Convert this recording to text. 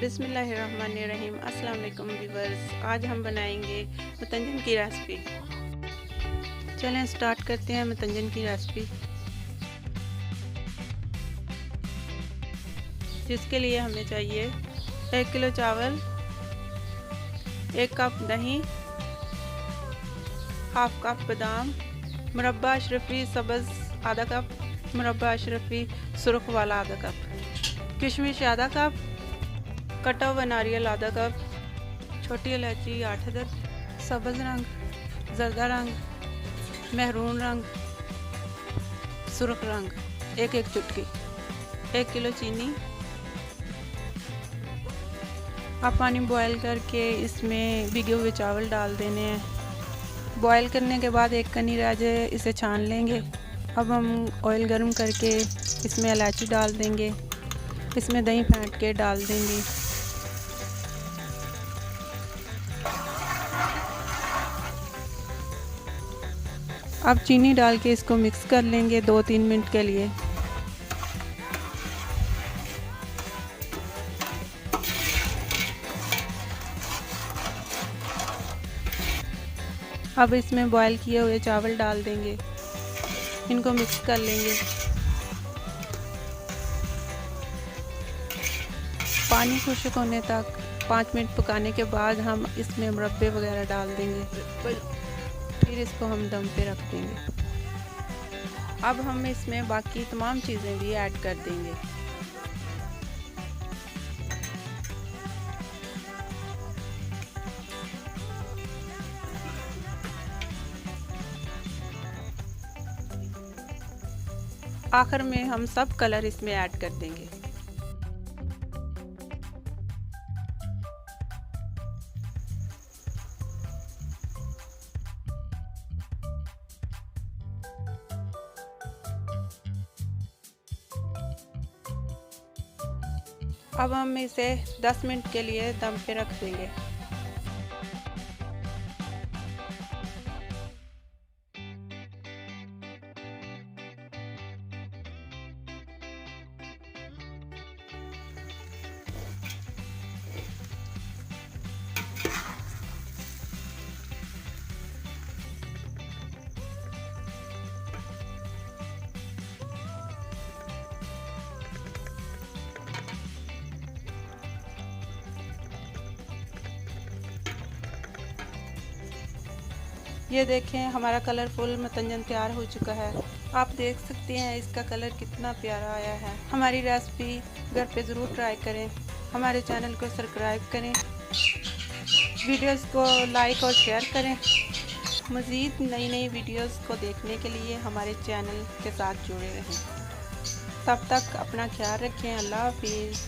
बिस्मिल्लाहिर्रहमानिर्रहीम। अस्सलाम वालेकुम व्यूअर्स। आज हम बनाएंगे मतंजन की रेसिपी। चलें स्टार्ट करते हैं मतंजन की रेसिपी। जिसके लिए हमें चाहिए 1 किलो चावल, 1 कप दही, हाफ कप बादाम, मुरब्बा अशरफी सब्ज़ आधा कप, मुरब्बा अशरफी सुर्ख वाला आधा कप, किशमिश आधा कप, कटा हुआ नारियल आधा कप, छोटी इलायची 8 अदद, सब्ज़ रंग, जर्दा रंग, महरून रंग, सुर्ख रंग 1-1 चुटकी, 1 किलो चीनी। आप पानी बॉयल करके इसमें भिगे हुए चावल डाल देने हैं। बॉयल करने के बाद एक कनी रह जाए इसे छान लेंगे। अब हम ऑयल गर्म करके इसमें इलायची डाल देंगे, इसमें दही फेंट के डाल देंगे। अब चीनी डाल के इसको मिक्स कर लेंगे 2-3 मिनट के लिए। अब इसमें बॉयल किए हुए चावल डाल देंगे, इनको मिक्स कर लेंगे। पानी खुश्क होने तक 5 मिनट पकाने के बाद हम इसमें मुरब्बे वगैरह डाल देंगे, फिर इसको हम दम पे रख देंगे। अब हम इसमें बाकी तमाम चीज़ें भी ऐड कर देंगे। आखिर में हम सब कलर इसमें ऐड कर देंगे। अब हम इसे 10 मिनट के लिए दम पे रख देंगे। ये देखें हमारा कलरफुल मतंजन तैयार हो चुका है। आप देख सकते हैं इसका कलर कितना प्यारा आया है। हमारी रेसिपी घर पे ज़रूर ट्राई करें। हमारे चैनल को सब्सक्राइब करें, वीडियोस को लाइक और शेयर करें। मज़ीद नई वीडियोस को देखने के लिए हमारे चैनल के साथ जुड़े रहें। तब तक अपना ख्याल रखें। अल्लाह हाफिज़।